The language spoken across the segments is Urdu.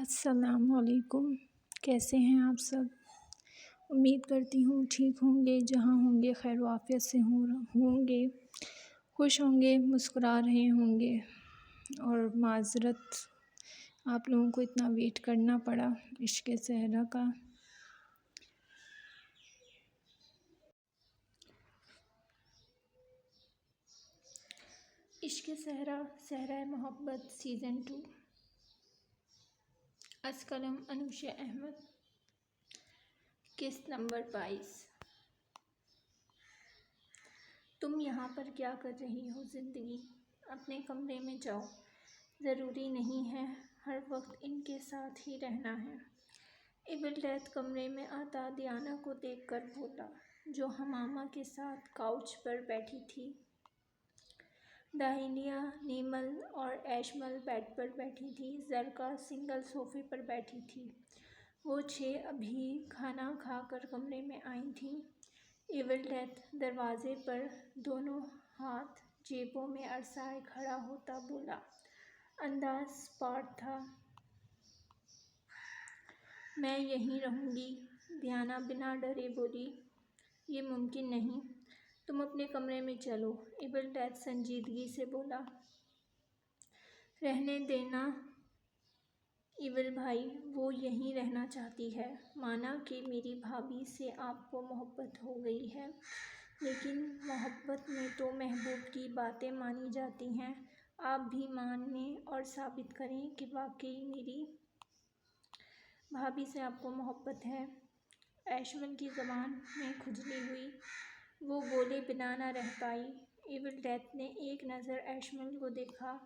السلام علیکم، کیسے ہیں آپ سب؟ امید کرتی ہوں ٹھیک ہوں گے، جہاں ہوں گے خیر و عافیت سے ہوں گے، خوش ہوں گے، مسکرا رہے ہوں گے۔ اور معذرت آپ لوگوں کو اتنا ویٹ کرنا پڑا عشق صحرا کا۔ عشق صحرا، صحرائے محبت سیزن 2، از قلم انوشا احمد، قسط نمبر 22۔ تم یہاں پر کیا کر رہی ہو زندگی؟ اپنے کمرے میں جاؤ، ضروری نہیں ہے ہر وقت ان کے ساتھ ہی رہنا ہے۔ ایول ڈیتھ کمرے میں آتا دیانا کو دیکھ کر بولا، جو حمامہ کے ساتھ کاؤچ پر بیٹھی تھی۔ ڈاہلیہ، نیمل اور ایشمل بیڈ پر بیٹھی تھی، زرکا سنگل صوفے پر بیٹھی تھی۔ وہ 6 ابھی کھانا کھا کر کمرے میں آئی تھیں۔ ایول ڈیتھ دروازے پر دونوں ہاتھ جیبوں میں ارسائے کھڑا ہوتا بولا، انداز سپاٹ تھا۔ میں یہیں رہوں گی۔ دیانا بنا ڈرے بولی، یہ ممکن نہیں، تم اپنے کمرے میں چلو۔ ایول ڈیتھ سنجیدگی سے بولا، رہنے دینا ایول بھائی، وہ یہیں رہنا چاہتی ہے۔ مانا کہ میری بھابھی سے آپ کو محبت ہو گئی ہے، لیکن محبت میں تو محبوب کی باتیں مانی جاتی ہیں۔ آپ بھی مانیں اور ثابت کریں کہ واقعی میری بھابھی سے آپ کو محبت ہے۔ ایشمل کی زبان میں کھجلی ہوئی، وہ بولے بنا نہ رہ پائی۔ ایول ڈیتھ نے ایک نظر ایشمل کو دیکھا،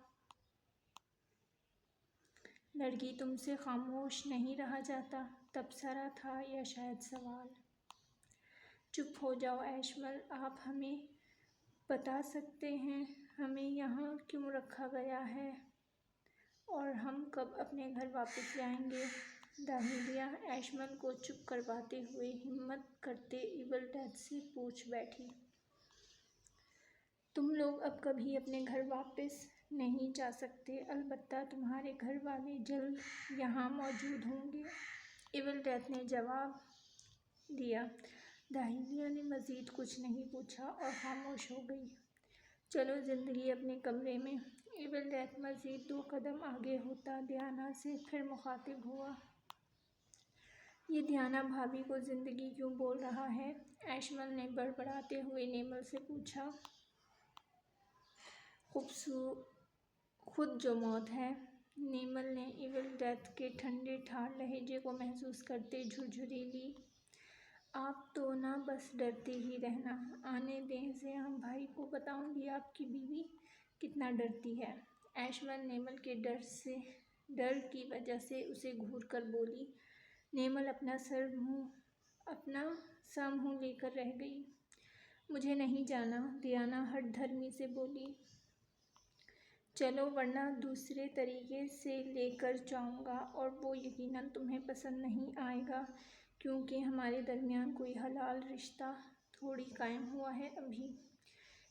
لڑکی تم سے خاموش نہیں رہا جاتا، تبصرہ تھا یا شاید سوال؟ چپ ہو جاؤ ایشمل، آپ ہمیں بتا سکتے ہیں ہمیں یہاں کیوں رکھا گیا ہے اور ہم کب اپنے گھر واپس جائیں گے؟ ڈاہلیہ ایشمل کو چپ کرواتے ہوئے ہمت کرتے ایول ڈیتھ سے پوچھ بیٹھی، تم لوگ اب کبھی اپنے گھر واپس نہیں جا سکتے، البتہ تمہارے گھر والے جلد یہاں موجود ہوں گے۔ ایول ڈیتھ نے جواب دیا۔ ڈاہلیہ نے مزید کچھ نہیں پوچھا اور خاموش ہو گئی۔ چلو زندگی اپنے کمرے میں۔ ایول ڈیتھ مزید 2 قدم آگے ہوتا دیانا سے پھر مخاطب ہوا، یہ دیانا بھابھی کو زندگی کیوں بول رہا ہے؟ ایشمل نے بڑبڑاتے ہوئے نیمل سے پوچھا، خود جو موت ہے۔ نیمل نے ایول ڈیتھ کے ٹھنڈے ٹھار لہجے کو محسوس کرتے جھرجھری لی، آپ تو نہ بس ڈرتے ہی رہنا، آنے دیں زیاں بھائی کو بتاؤں گی آپ کی بیوی کتنا ڈرتی ہے۔ ایشمل نیمل کے ڈر کی وجہ سے اسے گھور کر بولی۔ نیمل اپنا سا منہ لے کر رہ گئی۔ مجھے نہیں جانا، دیانا ہٹ دھرمی سے بولی، چلو ورنہ دوسرے طریقے سے لے کر جاؤں گا اور وہ یقیناً تمہیں پسند نہیں آئے گا، کیونکہ ہمارے درمیان کوئی حلال رشتہ تھوڑی قائم ہوا ہے ابھی۔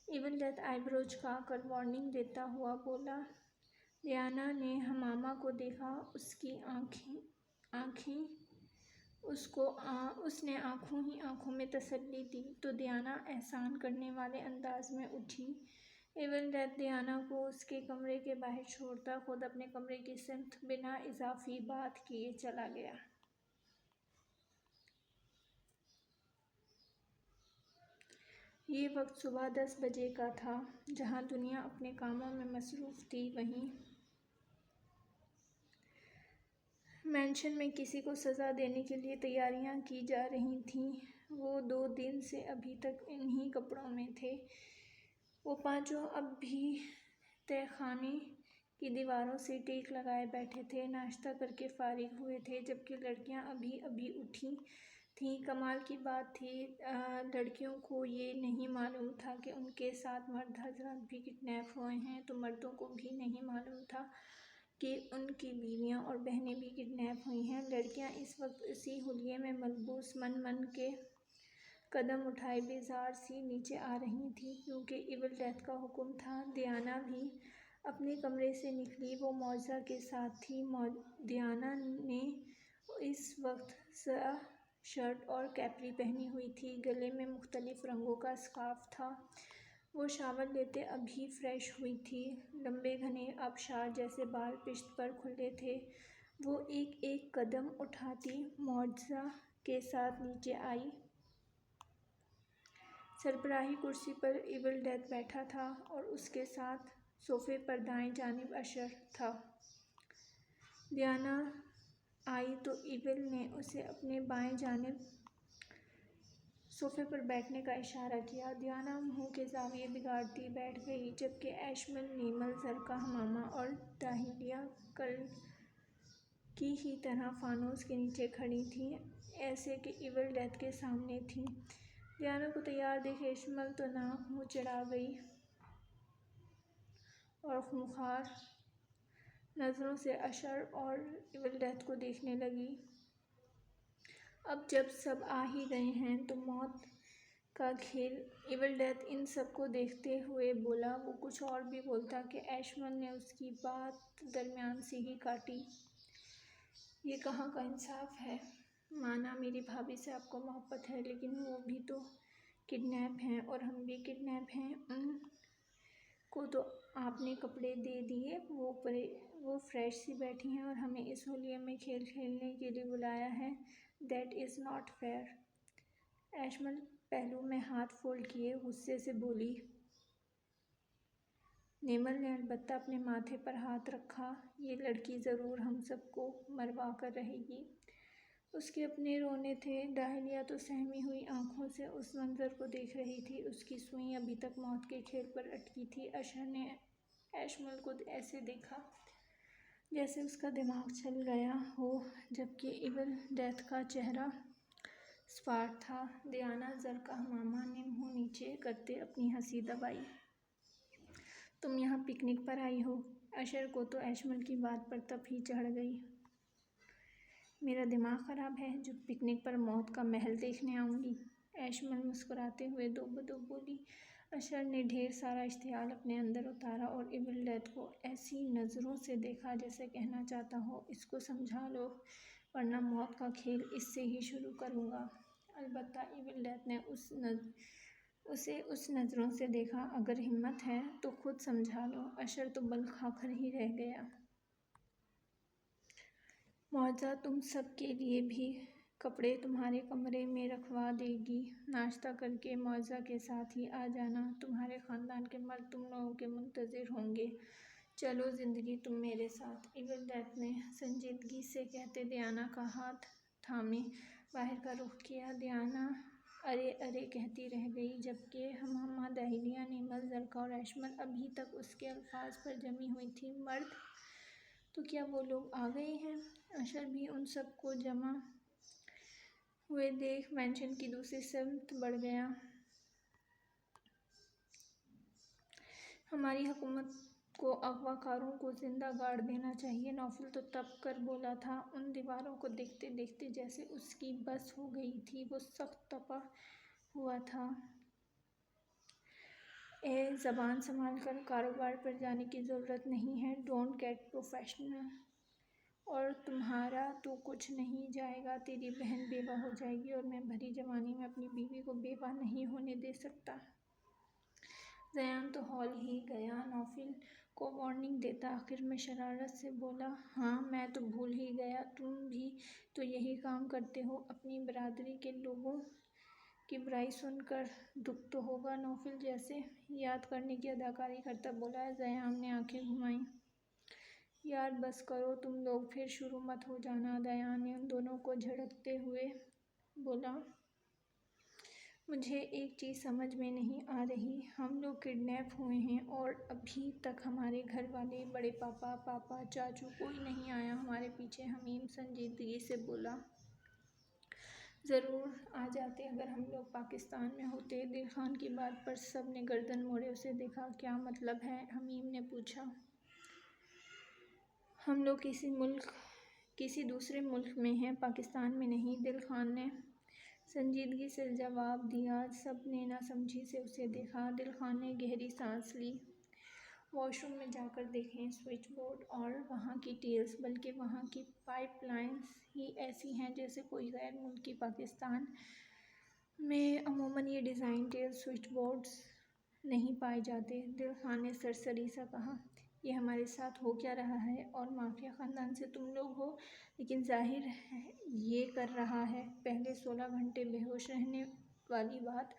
ایول ڈیتھ آئی برو جھکا کر وارننگ دیتا ہوا بولا۔ دیانا نے حمامہ کو دیکھا، اس نے آنکھوں ہی آنکھوں میں تسلی دی تو دیانا احسان کرنے والے انداز میں اٹھی۔ ایول ڈیتھ دیانا کو اس کے کمرے کے باہر چھوڑتا خود اپنے کمرے کی سمت بنا اضافی بات کیے چلا گیا۔ یہ وقت صبح 10 بجے کا تھا۔ جہاں دنیا اپنے کاموں میں مصروف تھی، وہیں مینشن میں کسی کو سزا دینے کے لیے تیاریاں کی جا رہی تھیں۔ وہ 2 دن سے ابھی تک انہی کپڑوں میں تھے۔ وہ پانچوں اب بھی تہہ خانے کی دیواروں سے ٹیک لگائے بیٹھے تھے، ناشتہ کر کے فارغ ہوئے تھے، جبکہ لڑکیاں ابھی ابھی اٹھی تھیں۔ کمال کی بات تھی، لڑکیوں کو یہ نہیں معلوم تھا کہ ان کے ساتھ مرد حضرات بھی کڈنیپ ہوئے ہیں، تو مردوں کو بھی نہیں معلوم تھا کہ ان کی بیویاں اور بہنیں بھی کڈنیپ ہوئی ہیں۔ لڑکیاں اس وقت اسی حلیے میں ملبوس من کے قدم اٹھائے بیزار سی نیچے آ رہی تھیں، کیونکہ ایول ڈیتھ کا حکم تھا۔ دیانا بھی اپنے کمرے سے نکلی وہ معجزہ کے ساتھ تھی۔ دیانا نے اس وقت سیاہ شرٹ اور کیپری پہنی ہوئی تھی، گلے میں مختلف رنگوں کا اسکارف تھا۔ وہ شاور لیتے ابھی فریش ہوئی تھی، لمبے گھنے آبشار جیسے بال پشت پر کھلے تھے۔ وہ ایک ایک قدم اٹھاتی معجزہ کے ساتھ نیچے آئی۔ سربراہی کرسی پر ایول ڈیتھ بیٹھا تھا اور اس کے ساتھ صوفے پر دائیں جانب اشر تھا۔ دیانا آئی تو ایول نے اسے اپنے بائیں جانب صوفے پر بیٹھنے کا اشارہ کیا۔ دیانا منہ کے زاویے بگاڑتی بیٹھ گئی، جبکہ ایشمل، نیمل، زرکا حمامہ اور ڈاہلیہ کل کی ہی طرح فانوس کے نیچے کھڑی تھیں، ایسے کہ ایول ڈیتھ کے سامنے تھیں۔ دیانا کو تیار دیکھ ایشمل تو ناک منہ چڑھا گئی اور خونخوار نظروں سے اشر اور ایول ڈیتھ کو دیکھنے لگی۔ اب جب سب آ ہی گئے ہیں تو موت کا کھیل۔ ایول ڈیتھ ان سب کو دیکھتے ہوئے بولا۔ وہ کچھ اور بھی بولتا کہ ایشمل نے اس کی بات درمیان سے ہی کاٹی۔ یہ کہاں کا انصاف ہے؟ مانا میری بھابھی سے آپ کو محبت ہے، لیکن وہ بھی تو کڈنیپ ہیں اور ہم بھی کڈنیپ ہیں۔ ان کو تو آپ نے کپڑے دے دیے، وہ فریش سی بیٹھی ہیں اور ہمیں اس ہولیے میں کھیل کھیلنے کے لیے بلایا ہے۔ That is not fair. Ishmal پہلو میں ہاتھ فولڈ کیے غصے سے بولی۔ نیمل نے البتہ اپنے ماتھے پر ہاتھ رکھا۔ یہ لڑکی ضرور ہم سب کو مروا کر رہے گی۔ اس کے اپنے رونے تھے۔ ڈاہلیہ تو سہمی ہوئی آنکھوں سے اس منظر کو دیکھ رہی تھی، اس کی سوئیں ابھی تک موت کے کھیل پر اٹکی تھی۔ اشر نے ایشمل کو ایسے دیکھا جیسے اس کا دماغ چل گیا ہو، جبکہ ایول ڈیتھ کا چہرہ اسپاٹ تھا۔ دیانا، زرکا حمامہ نے منہ نیچے کرتے اپنی ہنسی دبائی۔ تم یہاں پکنک پر آئی ہو؟ اشر کو تو ایشمل کی بات پر تپ ہی چڑھ گئی۔ میرا دماغ خراب ہے جو پکنک پر موت کا محل دیکھنے آؤں گی؟ ایشمل مسکراتے ہوئے دو بدو بولی۔ اشر نے ڈھیر سارا اشتعال اپنے اندر اتارا اور ایول ڈیتھ کو ایسی نظروں سے دیکھا جیسے کہنا چاہتا ہو، اس کو سمجھا لو ورنہ موت کا کھیل اس سے ہی شروع کروں گا۔ البتہ ایول ڈیتھ نے اسے اس نظروں سے دیکھا۔ اگر ہمت ہے تو خود سمجھا لو۔ اشر تو بل کھا کر ہی رہ گیا۔ معجزہ تم سب کے لیے بھی کپڑے تمہارے کمرے میں رکھوا دے گی۔ ناشتہ کر کے معجزہ کے ساتھ ہی آ جانا، تمہارے خاندان کے مرد تم لوگوں کے منتظر ہوں گے۔ چلو زندگی تم میرے ساتھ۔ ایول ڈیتھ نے سنجیدگی سے کہتے دیانا کا ہاتھ تھامے باہر کا رخ کیا۔ دیانا ارے ارے کہتی رہ گئی، جبکہ حمامہ، ڈاہلیہ، نیمل، زرکا اور ایشمل ابھی تک اس کے الفاظ پر جمی ہوئی تھیں۔ مرد؟ تو کیا وہ لوگ آ گئے ہیں؟ اشر بھی ان سب کو جمع ہوئے دیکھ مینشن کی دوسری سمت بڑھ گیا۔ ہماری حکومت کو اغوا کاروں کو زندہ گاڑ دینا چاہیے۔ نوفل تو تپ کر بولا تھا، ان دیواروں کو دیکھتے دیکھتے جیسے اس کی بس ہو گئی تھی۔ وہ سخت تپا ہوا تھا۔ اے زبان سنبھال کر، کاروبار پر جانے کی ضرورت نہیں ہے۔ Don't get professional. اور تمہارا تو کچھ نہیں جائے گا۔ تیری بہن بیوہ ہو جائے گی اور میں بھری جوانی میں اپنی بیوی کو بیوہ نہیں ہونے دے سکتا۔ زیان تو ہال ہی گیا۔ نوفل کو وارننگ دیتا آخر میں شرارت سے بولا، ہاں میں تو بھول ہی گیا، تم بھی تو یہی کام کرتے ہو۔ اپنی برادری کے لوگوں کی برائی سن کر دکھ تو ہوگا۔ نوفل جیسے یاد کرنے کی اداکاری کرتا بولا۔ زیان نے آنکھیں گھمائیں۔ یار بس کرو تم لوگ، پھر شروع مت ہو جانا۔ زیان نے ان دونوں کو جھڑکتے ہوئے بولا، مجھے ایک چیز سمجھ میں نہیں آ رہی، ہم لوگ کڈنیپ ہوئے ہیں اور ابھی تک ہمارے گھر والے، بڑے پاپا، پاپا، چاچو، کوئی نہیں آیا ہمارے پیچھے۔ حمیم سنجیدگی سے بولا، ضرور آ جاتے اگر ہم لوگ پاکستان میں ہوتے۔ دل خان کی بات پر سب نے گردن موڑے اسے دیکھا۔ کیا مطلب ہے؟ حمیم نے پوچھا۔ ہم لوگ کسی دوسرے ملک میں ہیں، پاکستان میں نہیں، دل خان نے سنجیدگی سے جواب دیا۔ سب نے ناسمجھی سے اسے دیکھا۔ دل خان نے گہری سانس لی۔ واش روم میں جا کر دیکھیں سوئچ بورڈ اور وہاں کی ٹیلز، بلکہ وہاں کی پائپ لائنز ہی ایسی ہیں جیسے کوئی غیر ملکی۔ پاکستان میں عموماً یہ ڈیزائن ٹیل سوئچ بورڈز نہیں پائے جاتے۔ دل خان نے سرسری سا کہا، یہ ہمارے ساتھ ہو کیا رہا ہے؟ اور مافیا خاندان سے تم لوگ ہو، لیکن ظاہر ہے یہ کر رہا ہے۔ پہلے 16 گھنٹے بے ہوش رہنے والی بات،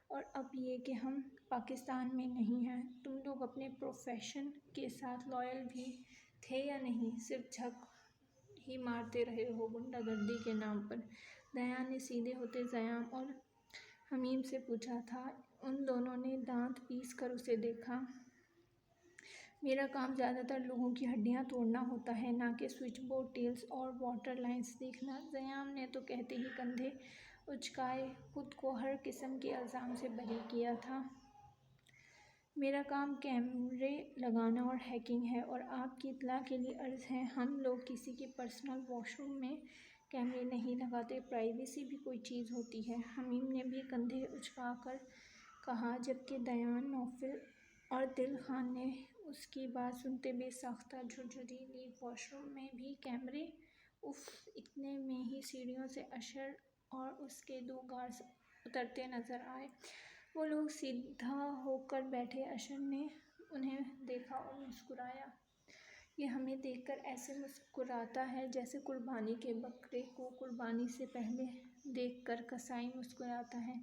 اور اب یہ کہ ہم پاکستان میں نہیں ہیں۔ تم لوگ اپنے پروفیشن کے ساتھ لائل بھی تھے یا نہیں؟ صرف جھک ہی مارتے رہے ہو غنڈہ گردی کے نام پر؟ دیان نے سیدھے ہوتے زیام اور حمیم سے پوچھا تھا۔ ان دونوں نے دانت پیس کر اسے دیکھا۔ میرا کام زیادہ تر لوگوں کی ہڈیاں توڑنا ہوتا ہے، نہ کہ سوئچ بورڈ ٹیلز اور واٹر لائنز دیکھنا۔ زیام نے تو کہتے ہی کندھے اچکائے، خود کو ہر قسم کے الزام سے بری کیا تھا۔ میرا کام کیمرے لگانا اور ہیکنگ ہے، اور آپ کی اطلاع کے لیے عرض ہے، ہم لوگ کسی کے پرسنل واش روم میں کیمرے نہیں لگاتے۔ پرائیویسی بھی کوئی چیز ہوتی ہے۔ حمیم نے بھی کندھے اچکا کر کہا، جبکہ دیان، نوفل اور دل خان نے اس کی بات سنتے بے ساختہ جھرجھری لی۔ واش روم میں بھی کیمرے؟ اف! اتنے میں ہی سیڑھیوں سے اشر اور اس کے 2 گارڈز اترتے نظر آئے۔ وہ لوگ سیدھا ہو کر بیٹھے۔ اشر نے انہیں دیکھا اور مسکرایا۔ یہ ہمیں دیکھ کر ایسے مسکراتا ہے جیسے قربانی کے بکرے کو قربانی سے پہلے دیکھ کر قصائی مسکراتا ہے۔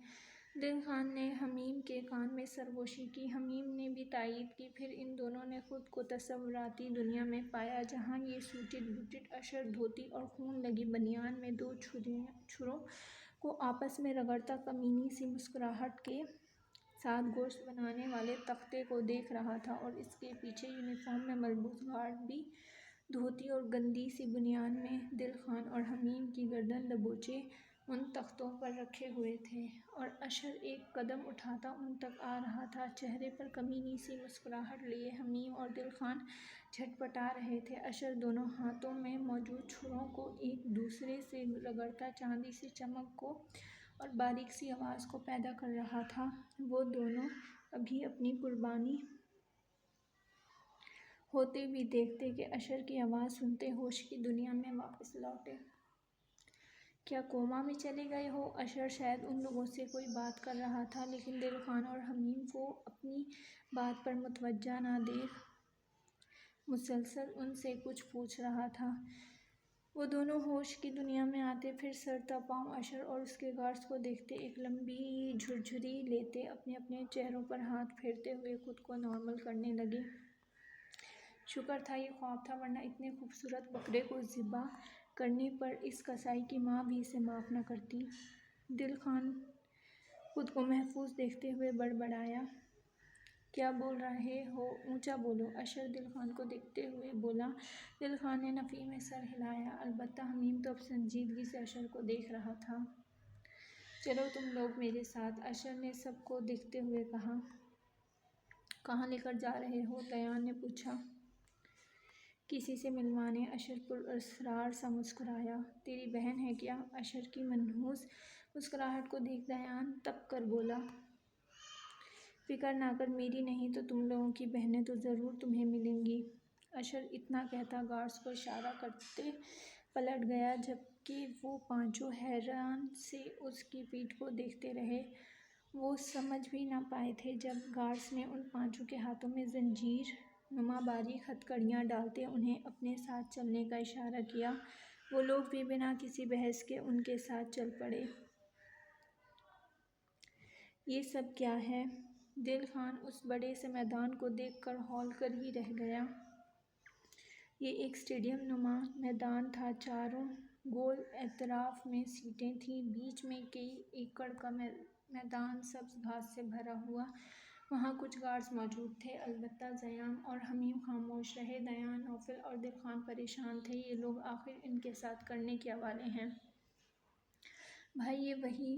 دل خان نے حمیم کے کان میں سرگوشی کی۔ حمیم نے بھی تائید کی۔ پھر ان دونوں نے خود کو تصوراتی دنیا میں پایا، جہاں یہ سوٹڈ بوٹڈ اشر دھوتی اور خون لگی بنیان میں 2 چھروں کو آپس میں رگڑتا کمینی سی مسکراہٹ کے ساتھ گوشت بنانے والے تختے کو دیکھ رہا تھا، اور اس کے پیچھے یونیفارم میں ملبوس گارڈ بھی دھوتی اور گندی سی بنیان میں دل خان اور حمیم کی گردن دبوچے ان تختوں پر رکھے ہوئے تھے، اور اشر ایک قدم اٹھاتا ان تک آ رہا تھا، چہرے پر کمینی سی مسکراہٹ لیے۔ حمیم اور دل خان جھٹپٹا رہے تھے۔ اشر دونوں ہاتھوں میں موجود چھروں کو ایک دوسرے سے رگڑتا چاندی سی چمک کو اور باریک سی آواز کو پیدا کر رہا تھا۔ وہ دونوں ابھی اپنی قربانی ہوتے بھی دیکھتے کہ اشر کی آواز سنتے ہوش کی دنیا میں واپس لوٹے۔ کیا کوما میں چلے گئے ہو؟ اشر شاید ان لوگوں سے کوئی بات کر رہا تھا، لیکن دل خان اور حمیم کو اپنی بات پر متوجہ نہ دیکھ مسلسل ان سے کچھ پوچھ رہا تھا۔ وہ دونوں ہوش کی دنیا میں آتے، پھر سر تا پاؤں اشر اور اس کے گارڈز کو دیکھتے، ایک لمبی جھرجھری لیتے، اپنے اپنے چہروں پر ہاتھ پھیرتے ہوئے خود کو نارمل کرنے لگے۔ شکر تھا یہ خواب تھا، ورنہ اتنے خوبصورت بکرے کو ذبح کرنے پر اس قصائی کی ماں بھی اسے معاف نہ کرتی۔ دل خان خود کو محفوظ دیکھتے ہوئے بڑبڑایا، کیا بول رہے ہو؟ اونچا بولو! اشر دل خان کو دیکھتے ہوئے بولا۔ دل خان نے نفی میں سر ہلایا۔ البتہ حمیم تو اب سنجیدگی سے اشر کو دیکھ رہا تھا۔ چلو تم لوگ میرے ساتھ، اشر نے سب کو دیکھتے ہوئے کہا۔ کہاں لے کر جا رہے ہو؟ دیان نے پوچھا۔ کسی سے ملوانے، اشر پراسرار سا مسکرایا۔ تیری بہن ہے کیا؟ اشر کی منحوس مسکراہٹ کو دیکھ دیان تپ کر بولا۔ فکر نہ کر، میری نہیں تو تم لوگوں کی بہنیں تو ضرور تمہیں ملیں گی۔ اشر اتنا کہتا گارڈز کو اشارہ کرتے پلٹ گیا، جبکہ وہ پانچوں حیران سے اس کی پیٹھ کو دیکھتے رہے۔ وہ سمجھ بھی نہ پائے تھے جب گارڈز نے ان پانچوں کے ہاتھوں میں زنجیر نما باریک ہتھکڑیاں ڈالتے انہیں اپنے ساتھ چلنے کا اشارہ کیا۔ وہ لوگ بھی بنا کسی بحث کے ان کے ساتھ چل پڑے۔ یہ سب کیا ہے؟ دل خان اس بڑے سے میدان کو دیکھ کر ہول کر ہی رہ گیا۔ یہ ایک اسٹیڈیم نما میدان تھا، چاروں گول اطراف میں سیٹیں تھیں، بیچ میں کئی ایکڑ کا میدان سبز گھاس سے بھرا ہوا۔ وہاں کچھ گارڈز موجود تھے، البتہ زیام اور حمیم خاموش رہے۔ دیان، نوفل اور دل خان پریشان تھے، یہ لوگ آخر ان کے ساتھ کرنے کیا والے ہیں؟ بھائی یہ وہی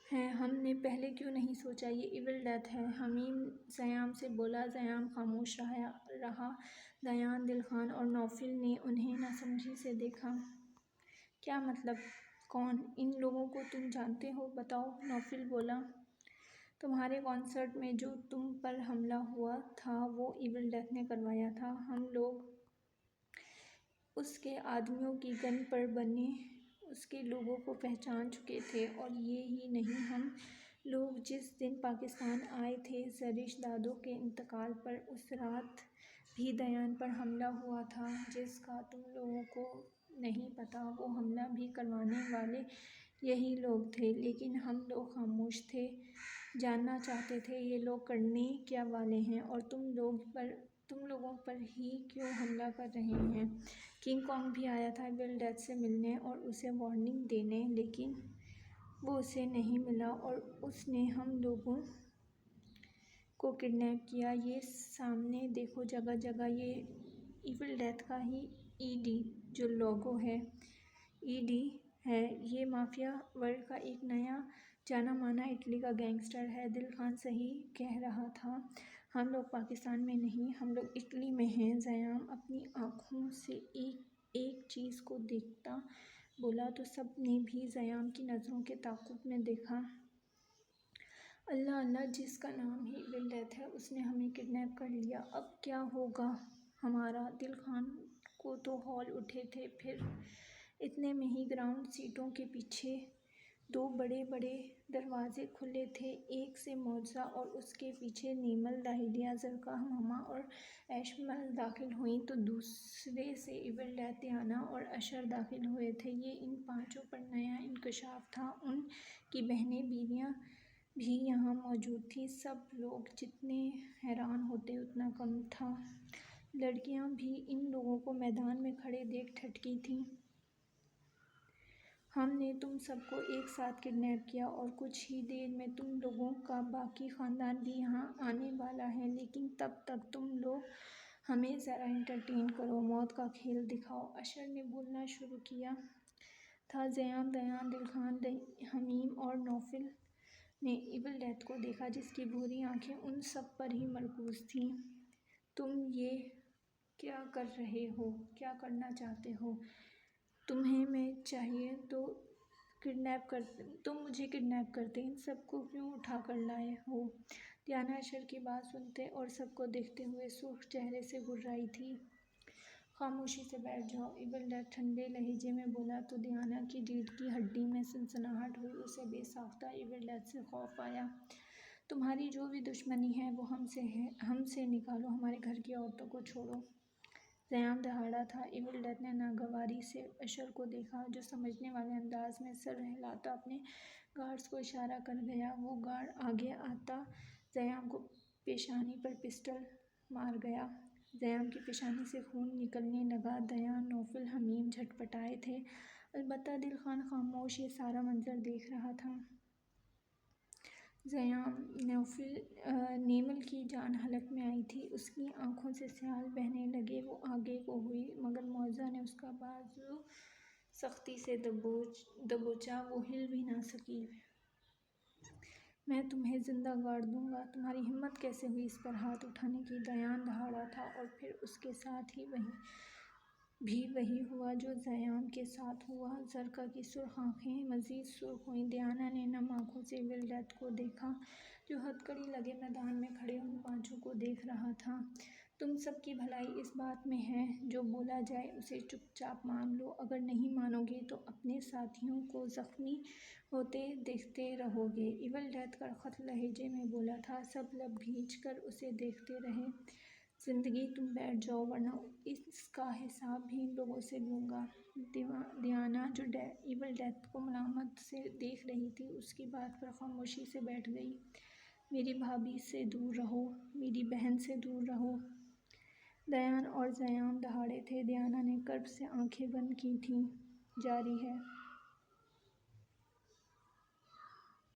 ہیں، ہم نے پہلے کیوں نہیں سوچا؟ یہ ایول ڈیتھ ہے، حمیم زیام سے بولا۔ زیام خاموش رہا۔ دیان، دل خان اور نوفل نے انہیں ناسمجھی سے دیکھا۔ کیا مطلب؟ کون؟ ان لوگوں کو تم جانتے ہو؟ بتاؤ، نوفل بولا۔ تمہارے کانسرٹ میں جو تم پر حملہ ہوا تھا وہ ایول ڈیتھ نے کروایا تھا۔ ہم لوگ اس کے آدمیوں کی گن پر بنے اس کے لوگوں کو پہچان چکے تھے، اور یہ ہی نہیں، ہم لوگ جس دن پاکستان آئے تھے زرش دادو کے انتقال پر، اس رات بھی دیان پر حملہ ہوا تھا جس کا تم لوگوں کو نہیں پتہ۔ وہ حملہ بھی کروانے والے یہی لوگ تھے، لیکن ہم لوگ خاموش تھے، جاننا چاہتے تھے یہ لوگ کرنے کیا والے ہیں اور تم لوگوں پر ہی کیوں حملہ کر رہے ہیں۔ کنگ کانگ بھی آیا تھا ایول ڈیتھ سے ملنے اور اسے وارننگ دینے، لیکن وہ اسے نہیں ملا اور اس نے ہم لوگوں کو کڈنیپ کیا۔ یہ سامنے دیکھو، جگہ جگہ یہ ایول ڈیتھ کا ہی ای.ڈی. جو لوگو ہے، ای.ڈی. ہے۔ یہ مافیا ورلڈ کا ایک نیا جانا مانا اٹلی کا گینگسٹر ہے۔ دل خان صحیح کہہ رہا تھا، ہم لوگ پاکستان میں نہیں، ہم لوگ اٹلی میں ہیں۔ زیام اپنی آنکھوں سے ایک چیز کو دیکھتا بولا تو سب نے بھی زیام کی نظروں کے تعاقب میں دیکھا۔ اللہ اللہ، جس کا نام ہی ایول ڈیتھ ہے، اس نے ہمیں کڈنیپ کر لیا، اب کیا ہوگا ہمارا؟ دل خان کو تو ہول اٹھے تھے۔ پھر اتنے میں ہی گراؤنڈ سیٹوں کے پیچھے دو بڑے بڑے دروازے کھلے تھے، ایک سے معجزہ اور اس کے پیچھے نیمل، داہلیہ، زرقا ماما اور ایشمل داخل ہوئیں تو دوسرے سے ایول ڈیتھ، دیانا اور اشر داخل ہوئے تھے۔ یہ ان پانچوں پر نیا انکشاف تھا۔ ان کی بہنیں بیویاں بھی یہاں موجود تھیں۔ سب لوگ جتنے حیران ہوتے اتنا کم تھا۔ لڑکیاں بھی ان لوگوں کو میدان میں کھڑے دیکھ ٹھٹکی تھیں۔ ہم نے تم سب کو ایک ساتھ کڈنیپ کیا اور کچھ ہی دیر میں تم لوگوں کا باقی خاندان بھی یہاں آنے والا ہے، لیکن تب تک تم لوگ ہمیں ذرا انٹرٹین کرو، موت کا کھیل دکھاؤ۔ اشر نے بولنا شروع کیا تھا۔ زیام، دیان، دل خان، حمیم اور نوفل نے ایول ڈیتھ کو دیکھا جس کی بھوری آنکھیں ان سب پر ہی مرکوز تھیں۔ تم یہ کیا کر رہے ہو؟ کیا کرنا چاہتے ہو؟ تمہیں میں چاہیے تو تم مجھے کڈنیپ کرتے، ان سب کو کیوں اٹھا کر لائے ہو؟ دیانا اشر کی بات سنتے اور سب کو دیکھتے ہوئے سرخ چہرے سے گھبرائی تھی۔ خاموشی سے بیٹھ جاؤ، ایول ڈیتھ ٹھنڈے لہجے میں بولا تو دیانا کی ریڑھ کی ہڈی میں سنسناہٹ ہوئی۔ اسے بے ساختہ ایول ڈیتھ سے خوف آیا۔ تمہاری جو بھی دشمنی ہے وہ ہم سے نکالو، ہمارے گھر کی عورتوں کو چھوڑو۔ زیام دہاڑا تھا۔ ایول ڈیتھ نے ناگواری سے اشر کو دیکھا جو سمجھنے والے انداز میں سر ہلاتا اپنے گارڈز کو اشارہ کر گیا۔ وہ گارڈ آگے آتا زیام کو پیشانی پر پسٹل مار گیا۔ زیام کی پیشانی سے خون نکلنے لگا۔ دیان، نوفل، حمیم جھٹپٹائے تھے، البتہ دل خان خاموش یہ سارا منظر دیکھ رہا تھا۔ زیام، نیمل کی جان حلق میں آئی تھی، اس کی آنکھوں سے سیال بہنے لگے۔ وہ آگے کو ہوئی مگر معجزہ نے اس کا بازو سختی سے دبوچا، وہ ہل بھی نہ سکی۔ میں تمہیں زندہ گاڑ دوں گا، تمہاری ہمت کیسے ہوئی اس پر ہاتھ اٹھانے کی؟ دیان دہاڑا تھا اور پھر اس کے ساتھ ہی وہی ہوا جو زیام کے ساتھ ہوا۔ زرقا کی سرخ آنکھیں مزید سرخ ہوئیں۔ دیانا نے نم آنکھوں سے ایول ڈیتھ کو دیکھا جو ہتھکڑی لگے میدان میں کھڑے ان پانچوں کو دیکھ رہا تھا۔ تم سب کی بھلائی اس بات میں ہے، جو بولا جائے اسے چپ چاپ مان لو، اگر نہیں مانو گے تو اپنے ساتھیوں کو زخمی ہوتے دیکھتے رہو گے۔ ایول ڈیتھ کڑخت لہجے میں بولا تھا۔ سب لب بھیج کر اسے دیکھتے رہے۔ زندگی، تم بیٹھ جاؤ ورنہ اس کا حساب بھی ان لوگوں سے لوں گا۔ دیانا، جو ایول ڈیتھ کو ملامت سے دیکھ رہی تھی، اس کی بات پر خاموشی سے بیٹھ گئی۔ میری بھابھی سے دور رہو، میری بہن سے دور رہو۔ دیان اور زیام دہاڑے تھے۔ دیانا نے کرب سے آنکھیں بند کی تھیں۔ جاری ہے۔